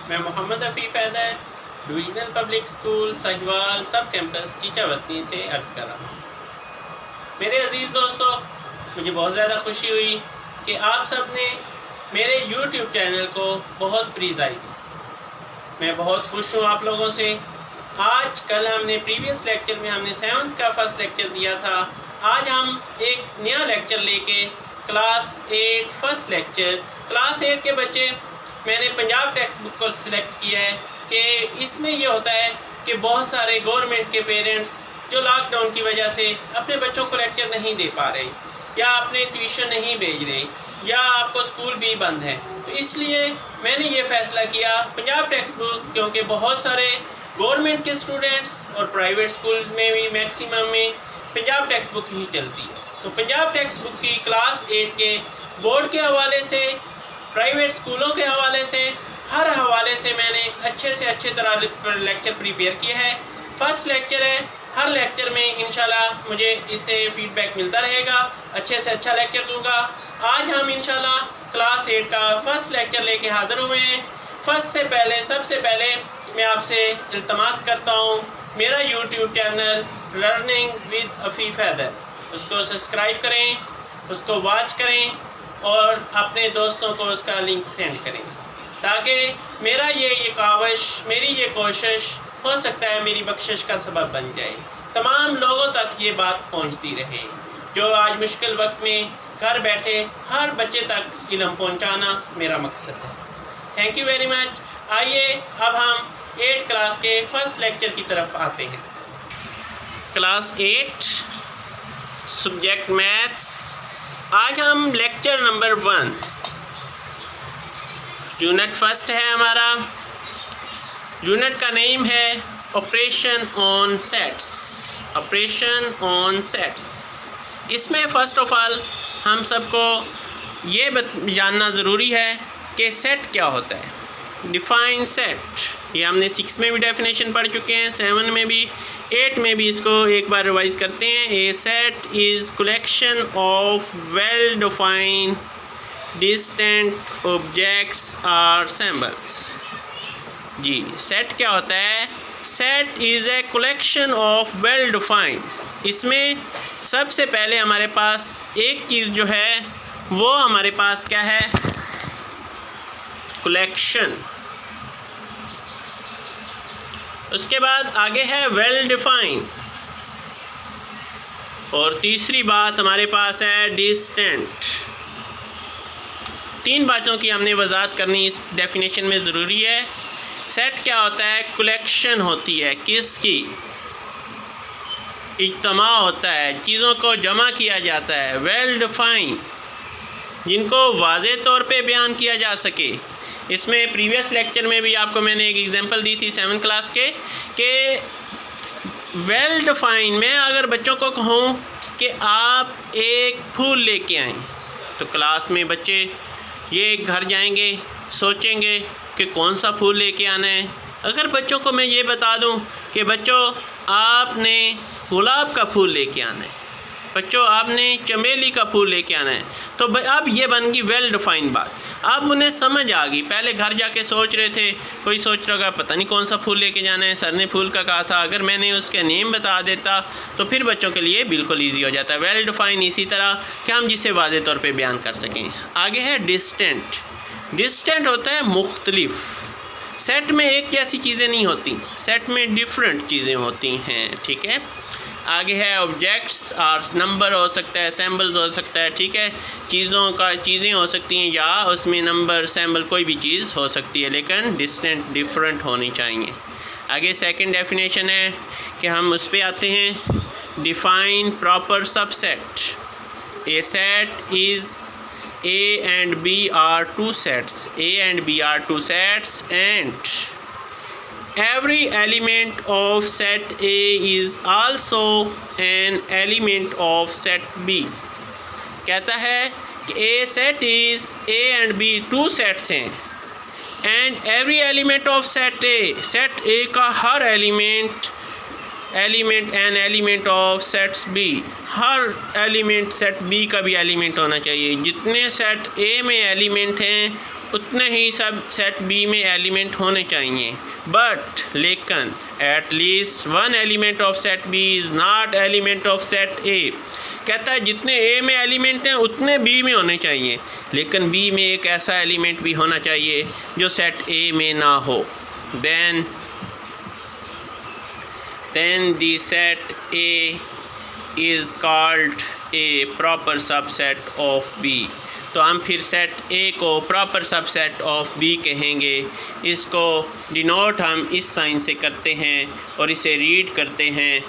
मैं Mohammad Hafeef Haider divisional public school Sujawal sub campus teacher वतनी से अर्ज़ कर रहा हूँ। मेरे अज़ीज़ दोस्तों, मुझे बहुत ज़्यादा खुशी हुई कि आप सब ने मेरे YouTube चैनल को बहुत प्रीज़ाई दी। मैं बहुत खुश हूँ आप लोगों से। आज कल हमने प्रीवियस लेक्चर में हमने 7th का फर्स्ट लेक्चर दिया था। आज हम एक नया लेक्चर लेके क्लास 8 फर्स्ट लेक्चर क्लास 8 के बच्चे मैंने पंजाब टेक्स्ट बुक को सिलेक्ट किया है कि इसमें ये होता है कि बहुत सारे गवर्नमेंट के पेरेंट्स जो लॉकडाउन की वजह से अपने बच्चों को लेक्चर नहीं दे पा रहे या अपने ट्यूशन नहीं भेज रहे या आपको स्कूल भी बंद है, तो इसलिए मैंने ये फ़ैसला किया पंजाब टेक्स्ट बुक, क्योंकि बहुत सारे गवर्नमेंट के स्टूडेंट्स और प्राइवेट स्कूल में भी मैक्सिमम में पंजाब टेक्स्ट बुक ही चलती है। तो पंजाब टेक्स्ट बुक की क्लास 8 के बोर्ड के हवाले से, प्राइवेट स्कूलों के हवाले से, हर हवाले से मैंने अच्छे से अच्छे तरह लेक्चर प्रिपेयर किया है। फर्स्ट लेक्चर है, हर लेक्चर में इंशाल्लाह मुझे इससे फीडबैक मिलता रहेगा, अच्छे से अच्छा लेक्चर दूंगा। आज हम इंशाल्लाह क्लास 8 का फर्स्ट लेक्चर लेके हाज़िर हुए हैं। फर्स्ट से पहले सबसे पहले मैं आपसे इल्तमास करता हूँ, मेरा YouTube channel learning with Hafeef Haider, उसको सब्सक्राइब करें, उसको वॉच करें और अपने दोस्तों को उसका लिंक सेंड करें, ताकि मेरा ये काविश, मेरी ये कोशिश हो सकता है मेरी बख्शिश का सबब बन जाए, तमाम लोगों तक ये बात पहुंचती रहे। जो आज मुश्किल वक्त में घर बैठे हर बच्चे तक इल्म पहुंचाना मेरा मकसद है। Thank you very much. आइए अब हम 8 क्लास के फर्स्ट लेक्चर की तरफ आते हैं। Class 8 subject maths. आज हम लेक्चर नंबर 1 यूनिट फर्स्ट है हमारा। यूनिट का नेम है operation on sets. Operation on sets. इसमें फ़र्स्ट ऑफ ऑल हम सबको ये जानना ज़रूरी है कि सेट क्या होता है। डिफाइन सेट, ये हमने 6 में भी डेफिनेशन पढ़ चुके हैं, 7 में भी, 8 में भी। इसको एक बार रिवाइज करते हैं। A set is collection of well defined distant objects और सिंबल्स। जी, सेट क्या होता है? Set is a collection of well defined. इसमें सबसे पहले हमारे पास एक चीज़ जो है वो हमारे पास क्या है? कलेक्शन। उसके बाद आगे है वेल डिफाइंड, और तीसरी बात हमारे पास है डिस्टेंट। 3 बातों की हमने वजाहत करनी इस डेफिनेशन में ज़रूरी है। सेट क्या होता है? कलेक्शन होती है, किसकी? इज्तमा होता है, चीज़ों को जमा किया जाता है। वेल डिफाइंड, जिनको वाज़े तौर पे बयान किया जा सके। इसमें प्रीवियस लेक्चर में भी आपको मैंने एक एग्जांपल दी थी 7th क्लास के, कि वेल डिफाइंड में अगर बच्चों को कहूँ कि आप एक फूल लेके आएँ, तो क्लास में बच्चे ये घर जाएंगे, सोचेंगे कि कौन सा फूल लेके आना है। अगर बच्चों को मैं ये बता दूं कि बच्चों आपने गुलाब का फूल लेके आना है, बच्चों आपने चमेली का फूल लेके आना है, तो अब ये बन गई वेल डिफाइंड बात। अब उन्हें समझ आ गई। पहले घर जाके सोच रहे थे, कोई सोच रहा होगा पता नहीं कौन सा फूल लेके जाना है, सर ने फूल का कहा था। अगर मैंने उसके नेम बता देता तो फिर बच्चों के लिए बिल्कुल ईजी हो जाता है। वेल डिफाइंड इसी तरह कि हम जिसे वाज़े तौर पे बयान कर सकें। आगे है डिस्टेंट। डिस्टेंट होता है मुख्तलिफ। सेट में एक जैसी चीज़ें नहीं होती, सेट में डिफरेंट चीज़ें होती हैं, ठीक है। आगे है ऑब्जेक्ट्स, और नंबर हो सकता है, सैम्बल्स हो सकता है, ठीक है। चीज़ें हो सकती हैं, या उसमें नंबर, सैम्बल, कोई भी चीज़ हो सकती है, लेकिन डिस्टेंट डिफरेंट होनी चाहिए। आगे सेकंड डेफिनेशन है कि हम उस पर आते हैं। Define proper subset. A set is A and B are 2 sets. A and B are 2 sets, and every element of set A is also an element of set B. कहता है कि A set is A and B 2 sets हैं, and every element of set A, set A का हर element an element of sets B, हर element set B का भी element होना चाहिए। जितने सेट ए में एलिमेंट हैं उतने ही सब सेट बी में एलिमेंट होने चाहिए, बट लेकिन at least one element of set B is not element of set A. कहता है जितने ए में एलिमेंट हैं उतने बी में होने चाहिए, लेकिन बी में एक ऐसा एलिमेंट भी होना चाहिए जो सेट ए में ना हो। Then the set A is called a proper subset of B. तो हम फिर सेट ए को प्रॉपर सबसेट ऑफ बी कहेंगे। इसको डिनोट हम इस साइन से करते हैं और इसे रीड करते हैं,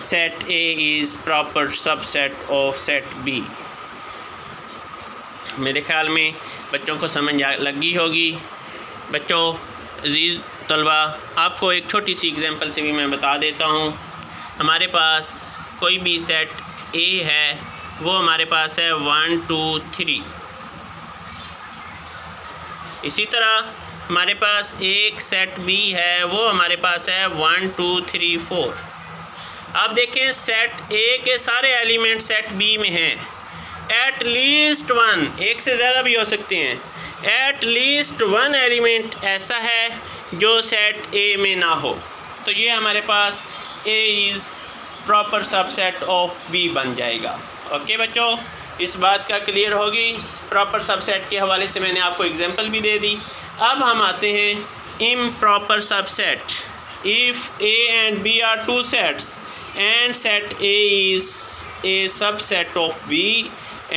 set A is proper subset of set B. मेरे ख़्याल में बच्चों को समझ लगी होगी। बच्चों, अज़ीज़ तलबा, आपको एक छोटी सी एग्जांपल से भी मैं बता देता हूँ। हमारे पास कोई भी सेट ए है, वो हमारे पास है 1 2 3। इसी तरह हमारे पास एक सेट बी है, वो हमारे पास है 1 2 3 4। आप देखें सेट ए के सारे एलिमेंट सेट बी में हैं। एट लीस्ट वन, एक से ज़्यादा भी हो सकते हैं, एट लीस्ट वन एलिमेंट ऐसा है जो सेट ए में ना हो। तो ये हमारे पास A is proper subset of B बन जाएगा। ओके बच्चों, इस बात का क्लियर होगी। प्रॉपर सबसेट के हवाले से मैंने आपको एग्जांपल भी दे दी। अब हम आते हैं improper subset. If A and B are two sets and set A is a subset of B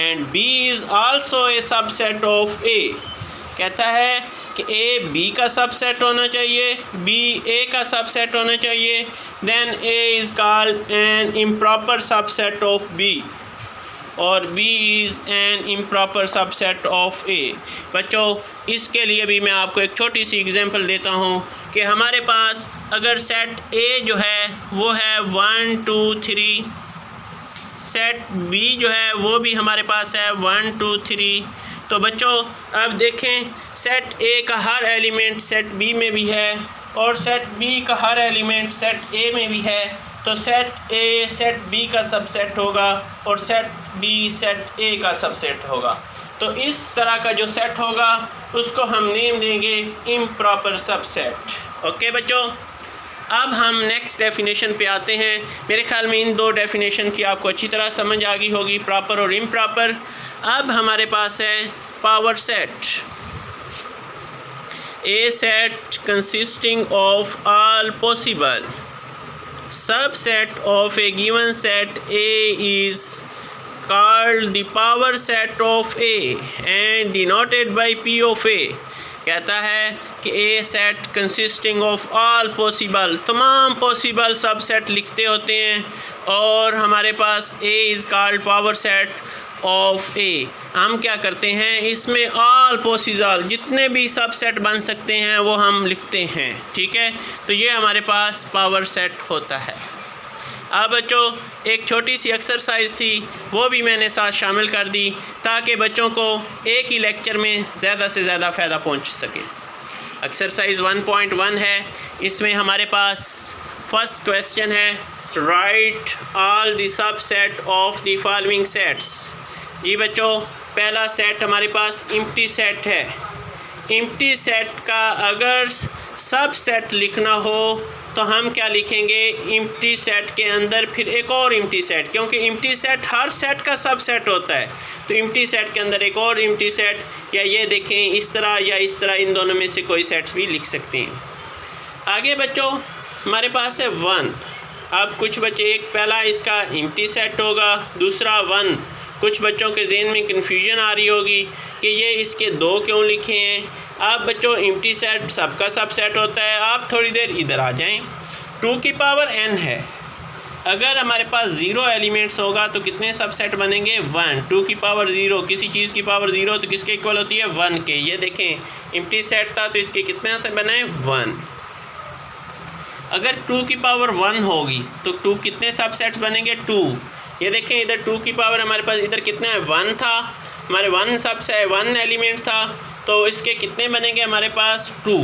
and B is also a subset of A। कहता है कि A B का सबसेट होना चाहिए, B A का सबसेट होना चाहिए, then A is called an improper subset of B और B is an improper subset of A। बच्चों, इसके लिए भी मैं आपको एक छोटी सी एग्जांपल देता हूँ कि हमारे पास अगर सेट A जो है वो है 1 2 3, सेट B जो है वो भी हमारे पास है 1 2 3। तो बच्चों अब देखें, सेट A का हर एलिमेंट सेट B में भी है और सेट B का हर एलिमेंट सेट A में भी है। तो सेट A सेट B का सबसेट होगा और सेट B सेट A का सबसेट होगा। तो इस तरह का जो सेट होगा उसको हम नेम देंगे इम्प्रॉपर सबसेट। ओके बच्चों, अब हम नेक्स्ट डेफिनेशन पे आते हैं। मेरे ख्याल में इन दो डेफिनेशन की आपको अच्छी तरह समझ आ गई होगी, प्रॉपर और इम्प्रॉपर। अब हमारे पास है power set. A set consisting of all possible subset of a given set A is called the power set of A and denoted by P of A। कहता है कि A set consisting of all possible, तमाम possible subset लिखते होते हैं और हमारे पास A is called power set of A। हम क्या करते हैं, इसमें ऑल पॉसिबल जितने भी सबसेट बन सकते हैं वो हम लिखते हैं। ठीक है, तो ये हमारे पास पावर सेट होता है। अब बच्चों एक छोटी सी एक्सरसाइज थी, वो भी मैंने साथ शामिल कर दी ताकि बच्चों को एक ही लेक्चर में ज़्यादा से ज़्यादा फ़ायदा पहुंच सके। एक्सरसाइज 1.1 है। इसमें हमारे पास फर्स्ट क्वेश्चन है, write all the subsets of the following sets. जी बच्चों, पहला सेट हमारे पास एम्प्टी सेट है। एम्प्टी सेट का अगर सब सेट लिखना हो तो हम क्या लिखेंगे, एम्प्टी सेट के अंदर फिर एक और एम्प्टी सेट, क्योंकि एम्प्टी सेट हर सेट का सब सेट होता है। तो एम्प्टी सेट के अंदर एक और एम्प्टी सेट, या ये देखें इस तरह या इस तरह, इन दोनों में से कोई सेट्स भी लिख सकते हैं। आगे बच्चों हमारे पास है 1। अब कुछ बच्चे, एक पहला इसका एम्प्टी सेट होगा, दूसरा 1। कुछ बच्चों के जहन में कन्फ्यूजन आ रही होगी कि ये इसके 2 क्यों लिखे हैं। आप बच्चों एम्प्टी सेट सबका सब सेट होता है। आप थोड़ी देर इधर आ जाएं। 2 की पावर n है, अगर हमारे पास 0 एलिमेंट्स होगा तो कितने सब सेट बनेंगे, 1। 2 की पावर 0, किसी चीज़ की पावर 0 तो किसके इक्वल होती है, 1 के। ये देखें एम्प्टी सेट था तो इसके कितने से बने, 1। अगर 2 की पावर 1 होगी तो 2 कितने सब सेट्स बनेंगे, 2। ये देखें इधर 2 की पावर हमारे पास इधर कितना है, 1 था, हमारे 1 सबसे 1 एलिमेंट था, तो इसके कितने बनेंगे हमारे पास, 2।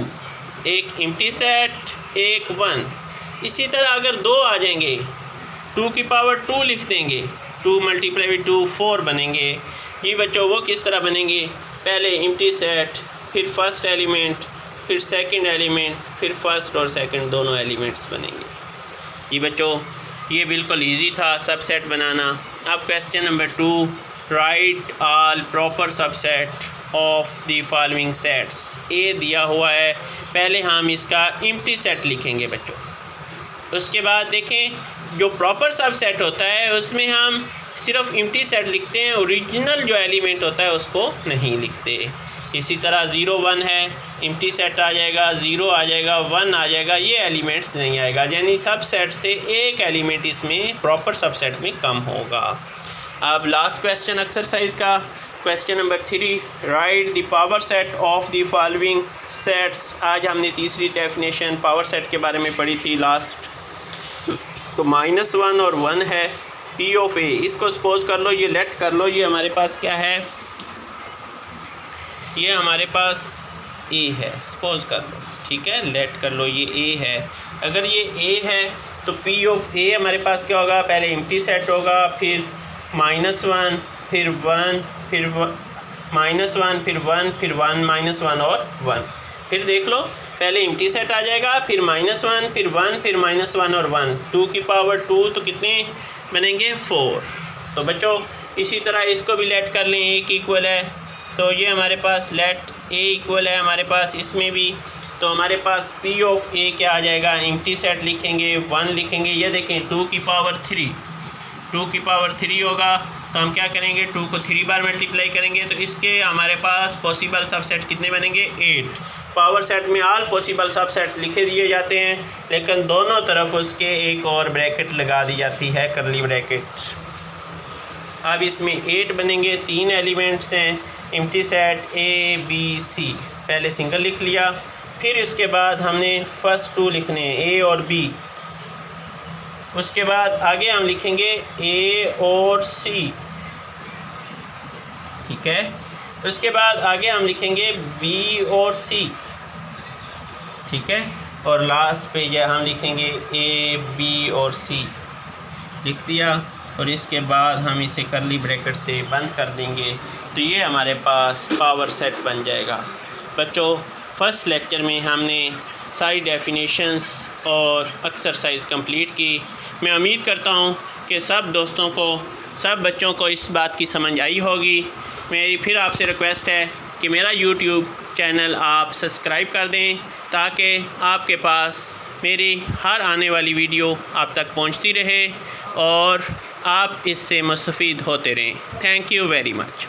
एक एम्प्टी सेट, एक 1। इसी तरह अगर 2 आ जाएंगे, 2 की पावर 2 लिख देंगे, 2 × 2 4 बनेंगे। ये बच्चों वो किस तरह बनेंगे, पहले एम्प्टी सेट, फिर फर्स्ट एलिमेंट, फिर सेकंड एलिमेंट, फिर फर्स्ट और सेकंड दोनों एलिमेंट्स बनेंगे। जी बच्चों, ये बिल्कुल इजी था सबसेट बनाना। अब question number 2, write all proper subset of the following sets. A दिया हुआ है, पहले हम इसका एम्प्टी सेट लिखेंगे बच्चों। उसके बाद देखें जो प्रॉपर सबसेट होता है उसमें हम सिर्फ एम्प्टी सेट लिखते हैं, ओरिजिनल जो एलिमेंट होता है उसको नहीं लिखते। इसी तरह 0 1 है, एम्प्टी सेट आ जाएगा, 0 आ जाएगा, 1 आ जाएगा, ये एलिमेंट्स नहीं आएगा, यानी सबसेट से एक एलिमेंट इसमें प्रॉपर सबसेट में कम होगा। अब लास्ट क्वेश्चन एक्सरसाइज का, question number 3, right the power set of the following sets. आज हमने तीसरी डेफिनेशन पावर सेट के बारे में पढ़ी थी लास्ट। तो -1 और 1 है, P ऑफ ए, इसको सपोज कर लो, ये लेट कर लो, ये हमारे पास क्या है, ये हमारे पास A है, सपोज कर लो, ठीक है, लेट कर लो, ये A है। अगर ये A है तो P ऑफ A हमारे पास क्या होगा, पहले एम्प्टी सेट होगा, फिर -1, फिर 1, फिर -1, फिर 1, फिर 1, -1 और 1। फिर देख लो, पहले एम्प्टी सेट आ जाएगा, फिर -1, फिर 1, फिर -1 और 1, 2 की पावर 2, तो कितने बनेंगे 4। तो बच्चों इसी तरह इसको भी लेट कर लें, A की इक्वल है, तो ये हमारे पास लेट A इक्वल है हमारे पास इसमें भी। तो हमारे पास P ऑफ A क्या आ जाएगा, एम्प्टी सेट लिखेंगे, 1 लिखेंगे, ये देखें 2 की पावर 3, 2 की पावर 3 होगा, तो हम क्या करेंगे, 2 को 3 बार मल्टीप्लाई करेंगे, तो इसके हमारे पास पॉसिबल सबसेट कितने बनेंगे, 8। पावर सेट में ऑल पॉसिबल सबसेट्स लिखे दिए जाते हैं, लेकिन दोनों तरफ उसके एक और ब्रैकेट लगा दी जाती है, करली ब्रैकेट। अब इसमें 8 बनेंगे, 3 एलिमेंट्स हैं, empty set A B C, पहले सिंगल लिख लिया, फिर इसके बाद हमने फर्स्ट 2 लिखने हैं, A और B। उसके बाद आगे हम लिखेंगे A और C, ठीक है। उसके बाद आगे हम लिखेंगे B और C, ठीक है, और लास्ट पे यह हम लिखेंगे A B और C, लिख दिया, और इसके बाद हम इसे करली ब्रैकेट से बंद कर देंगे, तो ये हमारे पास पावर सेट बन जाएगा। बच्चों फर्स्ट लेक्चर में हमने सारी डेफिनेशंस और एक्सरसाइज कंप्लीट की। मैं उम्मीद करता हूँ कि सब दोस्तों को, सब बच्चों को इस बात की समझ आई होगी। मेरी फिर आपसे रिक्वेस्ट है कि मेरा YouTube चैनल आप सब्सक्राइब कर दें, ताकि आपके पास मेरी हर आने वाली वीडियो आप तक पहुंचती रहे और आप इससे मुस्तफ़ीद होते रहें। Thank you very much.